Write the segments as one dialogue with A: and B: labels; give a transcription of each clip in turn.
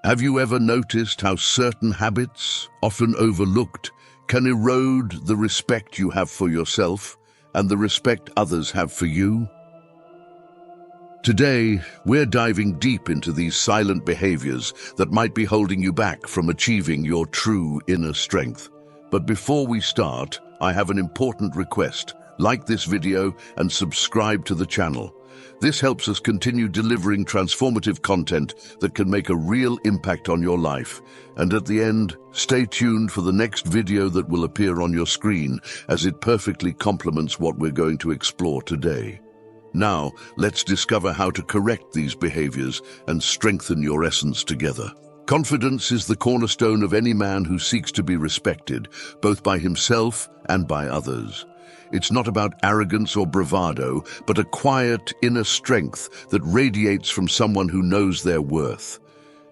A: Have you ever noticed how certain habits, often overlooked, can erode the respect you have for yourself and the respect others have for you? Today, we're diving deep into these silent behaviors that might be holding you back from achieving your true inner strength. But before we start, I have an important request. Like this video and subscribe to the channel. This helps us continue delivering transformative content that can make a real impact on your life. And at the end, stay tuned for the next video that will appear on your screen, as it perfectly complements what we're going to explore today. Now, let's discover how to correct these behaviors and strengthen your essence together. Confidence is the cornerstone of any man who seeks to be respected, both by himself and by others. It's not about arrogance or bravado, but a quiet inner strength that radiates from someone who knows their worth.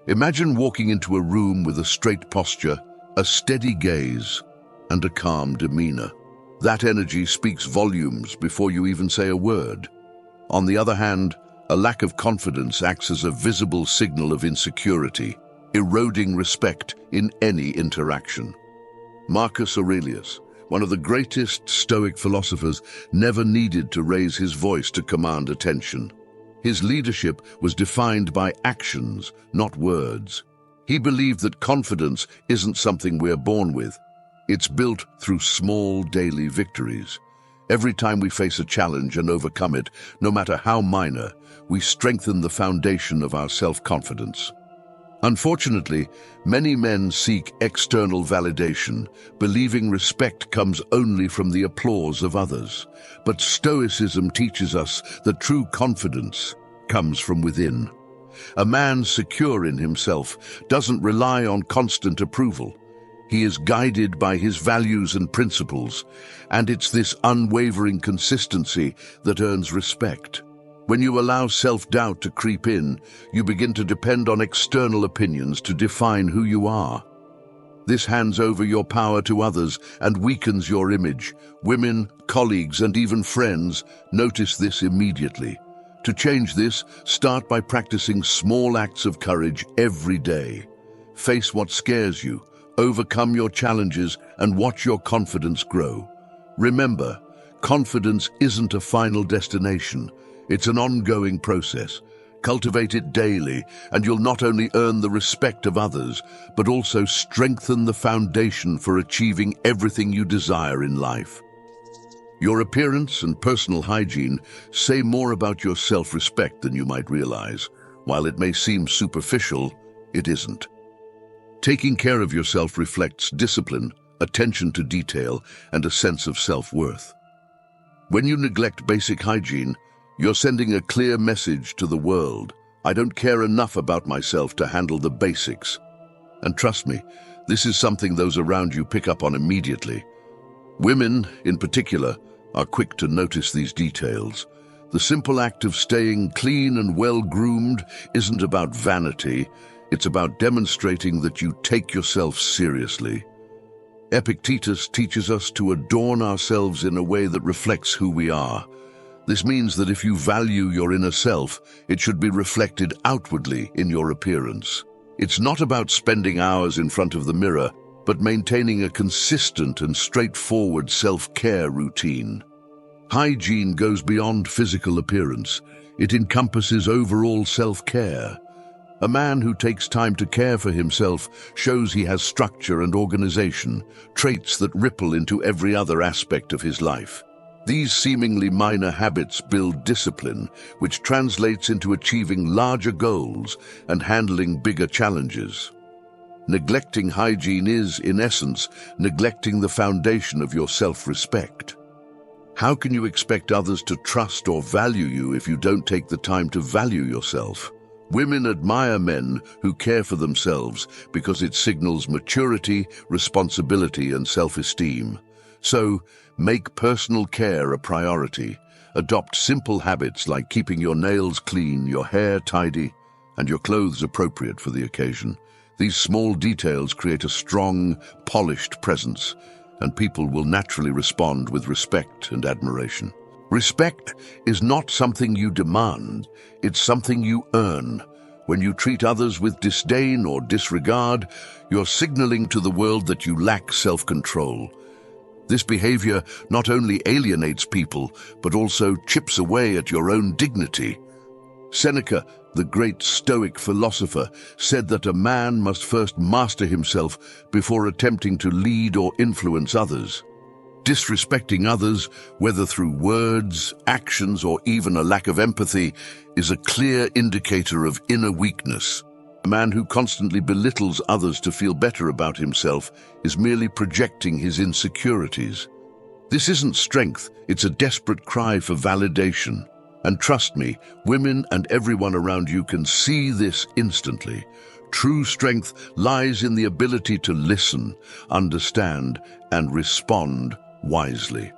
A: Imagine walking into a room with a straight posture, a steady gaze, and a calm demeanor. That energy speaks volumes before you even say a word. On the other hand, a lack of confidence acts as a visible signal of insecurity, eroding respect in any interaction. Marcus Aurelius, one of the greatest Stoic philosophers, never needed to raise his voice to command attention. His leadership was defined by actions, not words. He believed that confidence isn't something we're born with. It's built through small daily victories. Every time we face a challenge and overcome it, no matter how minor, we strengthen the foundation of our self-confidence. Unfortunately, many men seek external validation, believing respect comes only from the applause of others. But Stoicism teaches us that true confidence comes from within. A man secure in himself doesn't rely on constant approval. He is guided by his values and principles, and it's this unwavering consistency that earns respect. When you allow self-doubt to creep in, you begin to depend on external opinions to define who you are. This hands over your power to others and weakens your image. Women, colleagues, and even friends notice this immediately. To change this, start by practicing small acts of courage every day. Face what scares you, overcome your challenges, and watch your confidence grow. Remember, confidence isn't a final destination. It's an ongoing process. Cultivate it daily, and you'll not only earn the respect of others, but also strengthen the foundation for achieving everything you desire in life. Your appearance and personal hygiene say more about your self-respect than you might realize. While it may seem superficial, it isn't. Taking care of yourself reflects discipline, attention to detail, and a sense of self-worth. When you neglect basic hygiene, you're sending a clear message to the world. I don't care enough about myself to handle the basics. And trust me, this is something those around you pick up on immediately. Women, in particular, are quick to notice these details. The simple act of staying clean and well-groomed isn't about vanity. It's about demonstrating that you take yourself seriously. Epictetus teaches us to adorn ourselves in a way that reflects who we are. This means that if you value your inner self, it should be reflected outwardly in your appearance. It's not about spending hours in front of the mirror, but maintaining a consistent and straightforward self-care routine. Hygiene goes beyond physical appearance. It encompasses overall self-care. A man who takes time to care for himself shows he has structure and organization, traits that ripple into every other aspect of his life. These seemingly minor habits build discipline, which translates into achieving larger goals and handling bigger challenges. Neglecting hygiene is, in essence, neglecting the foundation of your self-respect. How can you expect others to trust or value you if you don't take the time to value yourself? Women admire men who care for themselves because it signals maturity, responsibility, and self-esteem. So, make personal care a priority. Adopt simple habits like keeping your nails clean, your hair tidy, and your clothes appropriate for the occasion. These small details create a strong, polished presence, and people will naturally respond with respect and admiration. Respect is not something you demand, it's something you earn. When you treat others with disdain or disregard, you're signaling to the world that you lack self-control. This behavior not only alienates people, but also chips away at your own dignity. Seneca, the great Stoic philosopher, said that a man must first master himself before attempting to lead or influence others. Disrespecting others, whether through words, actions, or even a lack of empathy, is a clear indicator of inner weakness. A man who constantly belittles others to feel better about himself is merely projecting his insecurities. This isn't strength, it's a desperate cry for validation. And trust me, women and everyone around you can see this instantly. True strength lies in the ability to listen, understand, and respond wisely.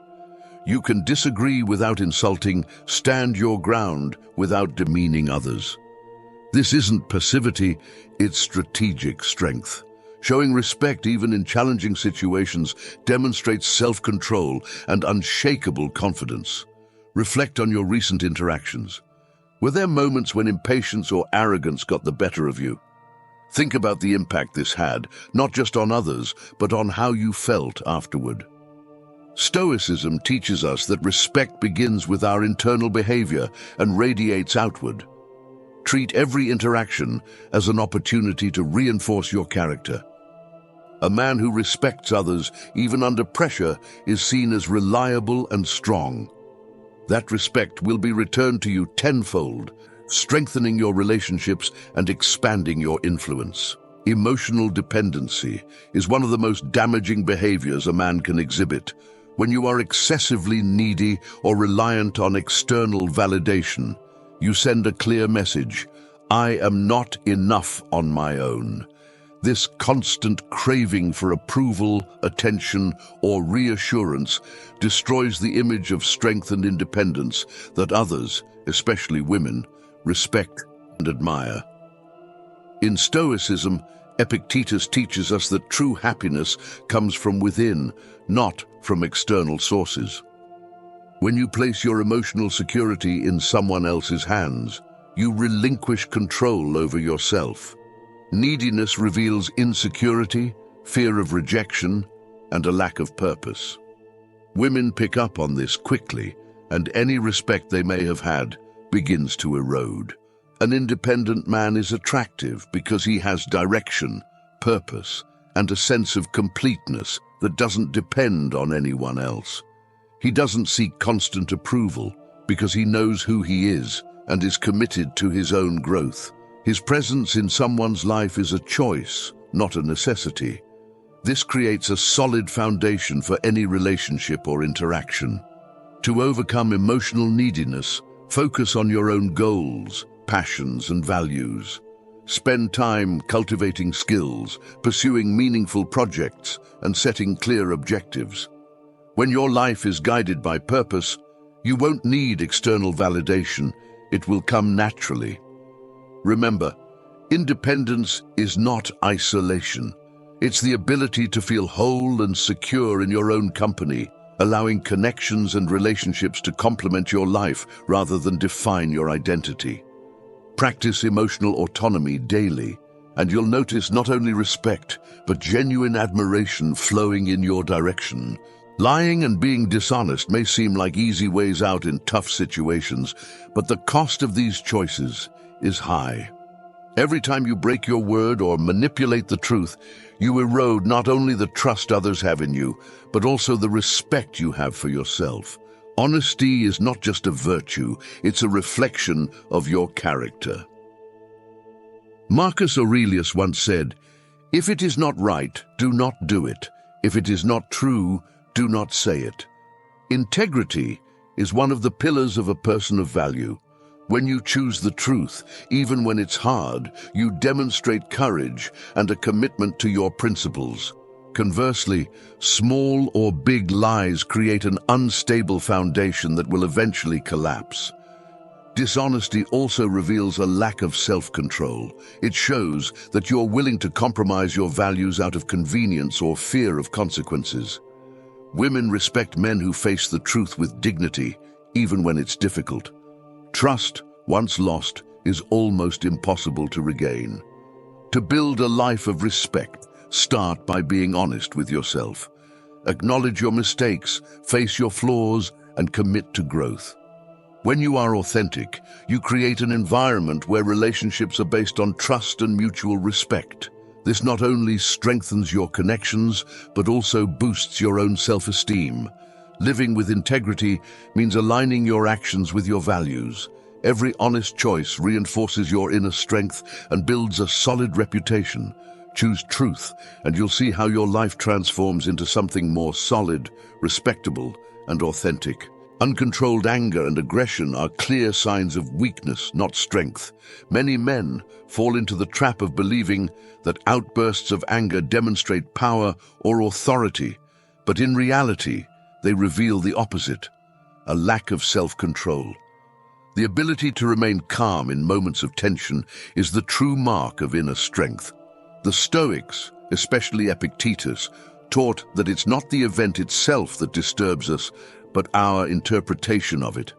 A: You can disagree without insulting, stand your ground without demeaning others. This isn't passivity, it's strategic strength. Showing respect even in challenging situations demonstrates self-control and unshakable confidence. Reflect on your recent interactions. Were there moments when impatience or arrogance got the better of you? Think about the impact this had, not just on others, but on how you felt afterward. Stoicism teaches us that respect begins with our internal behavior and radiates outward. Treat every interaction as an opportunity to reinforce your character. A man who respects others, even under pressure, is seen as reliable and strong. That respect will be returned to you tenfold, strengthening your relationships and expanding your influence. Emotional dependency is one of the most damaging behaviors a man can exhibit. When you are excessively needy or reliant on external validation, you send a clear message: I am not enough on my own. This constant craving for approval, attention, or reassurance destroys the image of strength and independence that others, especially women, respect and admire. In Stoicism, Epictetus teaches us that true happiness comes from within, not from external sources. When you place your emotional security in someone else's hands, you relinquish control over yourself. Neediness reveals insecurity, fear of rejection, and a lack of purpose. Women pick up on this quickly, and any respect they may have had begins to erode. An independent man is attractive because he has direction, purpose, and a sense of completeness that doesn't depend on anyone else. He doesn't seek constant approval because he knows who he is and is committed to his own growth. His presence in someone's life is a choice, not a necessity. This creates a solid foundation for any relationship or interaction. To overcome emotional neediness, focus on your own goals, passions, and values. Spend time cultivating skills, pursuing meaningful projects, and setting clear objectives. When your life is guided by purpose, you won't need external validation. It will come naturally. Remember, independence is not isolation. It's the ability to feel whole and secure in your own company, allowing connections and relationships to complement your life rather than define your identity. Practice emotional autonomy daily, and you'll notice not only respect, but genuine admiration flowing in your direction. Lying and being dishonest may seem like easy ways out in tough situations, but the cost of these choices is high. Every time you break your word or manipulate the truth, you erode not only the trust others have in you, but also the respect you have for yourself. Honesty is not just a virtue, it's a reflection of your character. Marcus Aurelius once said, "If it is not right, do not do it. If it is not true, do not say it." Integrity is one of the pillars of a person of value. When you choose the truth, even when it's hard, you demonstrate courage and a commitment to your principles. Conversely, small or big lies create an unstable foundation that will eventually collapse. Dishonesty also reveals a lack of self-control. It shows that you're willing to compromise your values out of convenience or fear of consequences. Women respect men who face the truth with dignity, even when it's difficult. Trust, once lost, is almost impossible to regain. To build a life of respect, start by being honest with yourself. Acknowledge your mistakes, face your flaws, and commit to growth. When you are authentic, you create an environment where relationships are based on trust and mutual respect. This not only strengthens your connections, but also boosts your own self-esteem. Living with integrity means aligning your actions with your values. Every honest choice reinforces your inner strength and builds a solid reputation. Choose truth, and you'll see how your life transforms into something more solid, respectable, and authentic. Uncontrolled anger and aggression are clear signs of weakness, not strength. Many men fall into the trap of believing that outbursts of anger demonstrate power or authority, but in reality, they reveal the opposite, a lack of self-control. The ability to remain calm in moments of tension is the true mark of inner strength. The Stoics, especially Epictetus, taught that it's not the event itself that disturbs us, but our interpretation of it.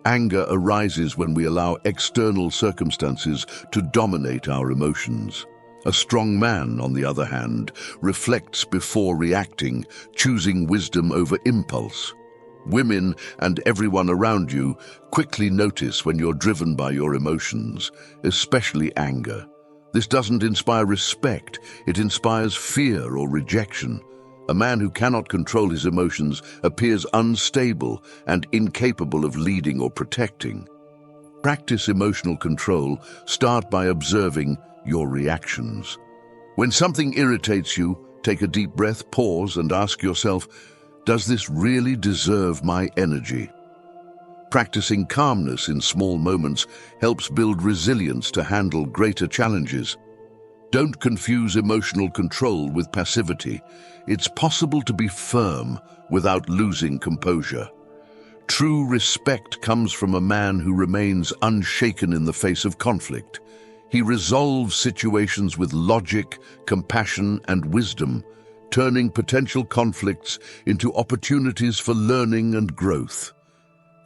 A: Anger arises when we allow external circumstances to dominate our emotions. A strong man, on the other hand, reflects before reacting, choosing wisdom over impulse. Women and everyone around you quickly notice when you're driven by your emotions, especially anger. This doesn't inspire respect, it inspires fear or rejection. A man who cannot control his emotions appears unstable and incapable of leading or protecting. Practice emotional control. Start by observing your reactions. When something irritates you, take a deep breath, pause, and ask yourself, does this really deserve my energy? Practicing calmness in small moments helps build resilience to handle greater challenges. Don't confuse emotional control with passivity. It's possible to be firm without losing composure. True respect comes from a man who remains unshaken in the face of conflict. He resolves situations with logic, compassion, and wisdom, turning potential conflicts into opportunities for learning and growth.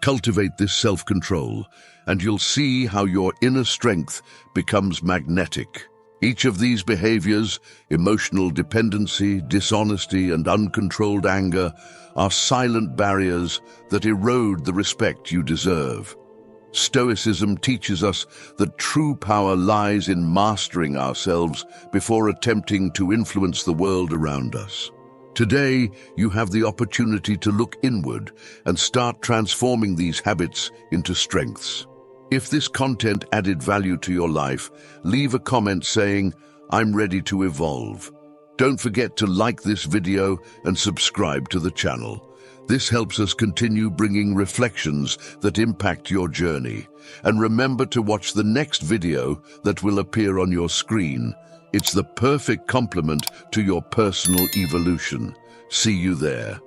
A: Cultivate this self-control, and you'll see how your inner strength becomes magnetic. Each of these behaviors, emotional dependency, dishonesty, and uncontrolled anger, are silent barriers that erode the respect you deserve. Stoicism teaches us that true power lies in mastering ourselves before attempting to influence the world around us. Today, you have the opportunity to look inward and start transforming these habits into strengths. If this content added value to your life, leave a comment saying, "I'm ready to evolve." Don't forget to like this video and subscribe to the channel. This helps us continue bringing reflections that impact your journey. And remember to watch the next video that will appear on your screen. It's the perfect complement to your personal evolution. See you there.